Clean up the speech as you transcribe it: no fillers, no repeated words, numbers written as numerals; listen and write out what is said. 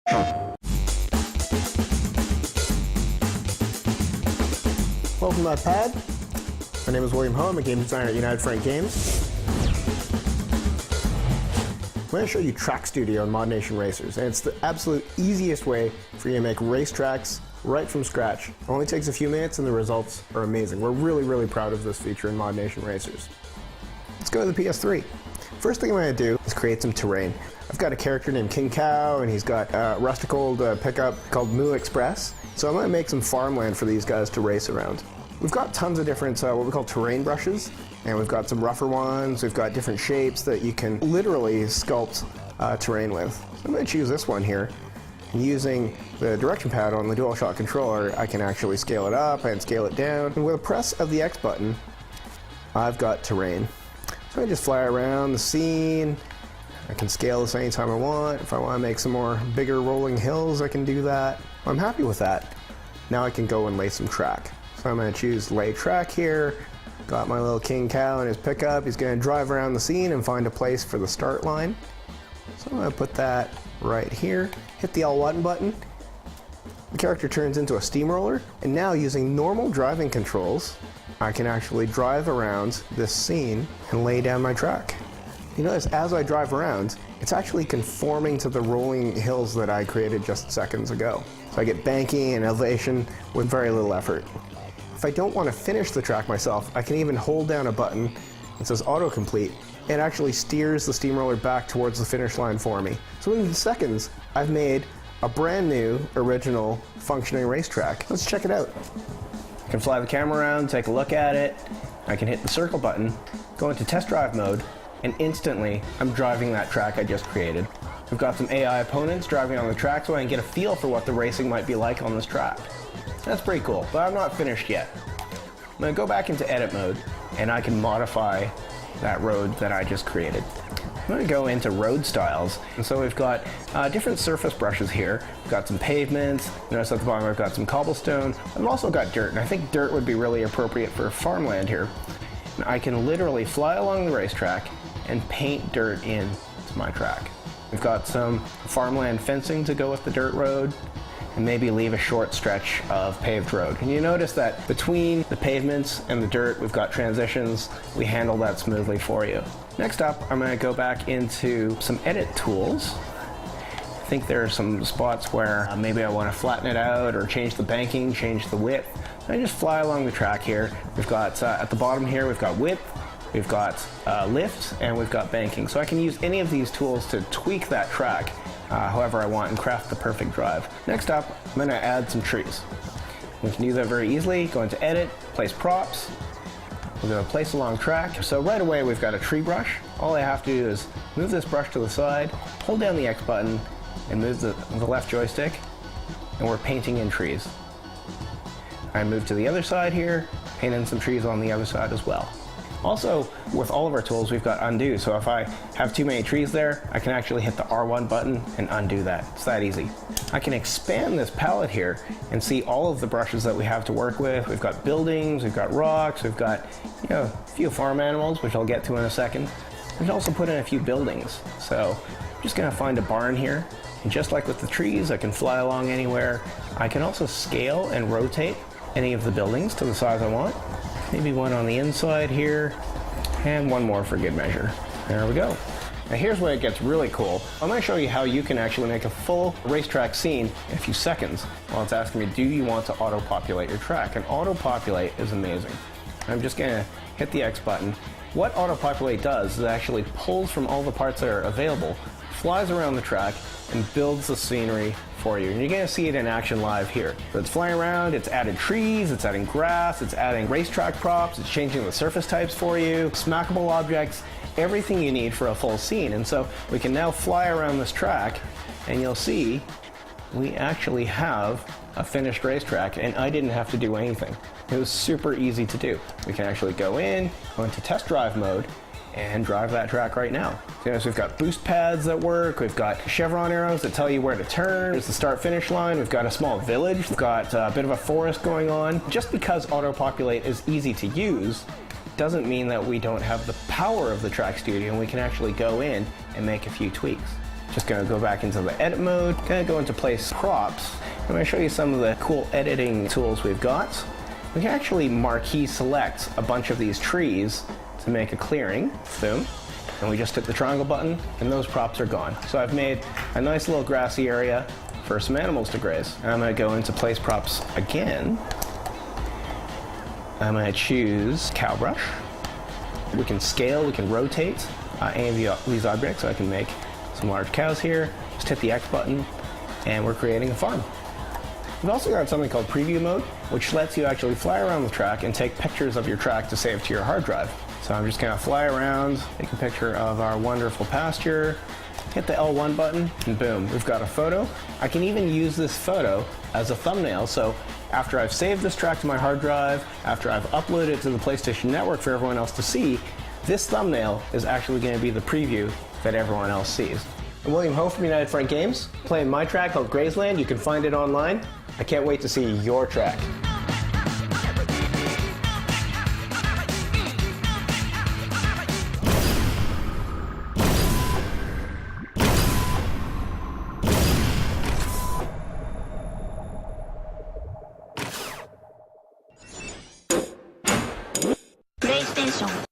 Welcome to my pad. My name is William Ho. I'm a game designer at United Frank Games. I'm going to show you Track Studio in ModNation Racers, and it's the absolute easiest way for you to make race tracks right from scratch. It only takes a few minutes and the results are amazing. We're really proud of this feature in ModNation Racers. Let's go to the PS3. First thing I'm going to do is create some terrain. I've got a character named King Cow, and he's got a rustic old pickup called Moo Express. So I'm going to make some farmland for these guys to race around. We've got tons of different what we call terrain brushes, and we've got some rougher ones. We've got different shapes that you can literally sculpt terrain with. So I'm going to choose this one here. And using the direction pad on the DualShock controller, I can actually scale it up and scale it down. And with a press of the X button, I've got terrain. So I just fly around the scene. I can scale this anytime I want. If I want to make some more bigger rolling hills, I can do that. I'm happy with that. Now I can go and lay some track. So I'm going to choose lay track here. Got my little King Cow in his pickup. He's going to drive around the scene and find a place for the start line. So I'm going to put that right here. Hit the L1 button. The character turns into a steamroller. And now using normal driving controls, I can actually drive around this scene and lay down my track. You notice as I drive around, it's actually conforming to the rolling hills that I created just seconds ago. So I get banking and elevation with very little effort. If I don't want to finish the track myself, I can even hold down a button that says autocomplete. It actually steers the steamroller back towards the finish line for me. So in seconds, I've made a brand new, original, functioning racetrack. Let's check it out. I can fly the camera around, take a look at it. I can hit the circle button, go into test drive mode, and instantly I'm driving that track I just created. We've got some AI opponents driving on the track so I can get a feel for what the racing might be like on this track. That's pretty cool, but I'm not finished yet. I'm going to go back into edit mode and I can modify that road that I just created. I'm going to go into road styles, and so we've got different surface brushes here. We've got some pavements, notice at the bottom I've got some cobblestone. I've also got dirt, and I think dirt would be really appropriate for farmland here. And I can literally fly along the racetrack and paint dirt in to my track. We've got some farmland fencing to go with the dirt road, and maybe leave a short stretch of paved road. And you notice that between the pavements and the dirt, we've got transitions. We handle that smoothly for you. Next up, I'm going to go back into some edit tools. I think there are some spots where maybe I want to flatten it out or change the banking, change the width. I just fly along the track here. We've got at the bottom here, we've got width, we've got lift, and we've got banking. So I can use any of these tools to tweak that track however I want and craft the perfect drive. Next up, I'm going to add some trees. We can do that very easily. Go into edit, place props. We're going to place along track. So right away we've got a tree brush. All I have to do is move this brush to the side, hold down the X button, and move the left joystick, and we're painting in trees. I move to the other side here, paint in some trees on the other side as well. Also, with all of our tools, we've got undo. So if I have too many trees there, I can actually hit the R1 button and undo that. It's that easy. I can expand this palette here and see all of the brushes that we have to work with. We've got buildings, we've got rocks, we've got a few farm animals, which I'll get to in a second. We can also put in a few buildings. So I'm just gonna find a barn here. And just like with the trees, I can fly along anywhere. I can also scale and rotate any of the buildings to the size I want. Maybe one on the inside here, and one more for good measure. There we go. Now here's where it gets really cool. I'm going to show you how you can actually make a full racetrack scene in a few seconds while it's asking me, do you want to auto-populate your track? And auto-populate is amazing. I'm just going to hit the X button. What auto-populate does is it actually pulls from all the parts that are available, flies around the track, and builds the scenery for you. And you're going to see it in action live here. So it's flying around, it's added trees, it's adding grass, it's adding racetrack props, it's changing the surface types for you, smackable objects, everything you need for a full scene. And so we can now fly around this track, and you'll see we actually have a finished racetrack, and I didn't have to do anything. It was super easy to do. We can actually go into test drive mode, and drive that track right now. So we've got boost pads that work, we've got chevron arrows that tell you where to turn, there's the start-finish line, we've got a small village, we've got a bit of a forest going on. Just because auto-populate is easy to use doesn't mean that we don't have the power of the Track Studio and we can actually go in and make a few tweaks. Just gonna go back into the edit mode, gonna go into place props. I'm gonna show you some of the cool editing tools we've got. We can actually marquee select a bunch of these trees to make a clearing. Boom. And we just hit the triangle button and those props are gone. So I've made a nice little grassy area for some animals to graze. And I'm gonna go into place props again. I'm gonna choose cow brush. We can scale, we can rotate any of these objects, so I can make some large cows here. Just hit the X button and we're creating a farm. We've also got something called preview mode, which lets you actually fly around the track and take pictures of your track to save to your hard drive. So I'm just gonna fly around, take a picture of our wonderful pasture, hit the L1 button, and boom, we've got a photo. I can even use this photo as a thumbnail, so after I've saved this track to my hard drive, after I've uploaded it to the PlayStation Network for everyone else to see, this thumbnail is actually gonna be the preview that everyone else sees. I'm William Ho from United Front Games, playing my track called Grazeland. You can find it online. I can't wait to see your track. PlayStation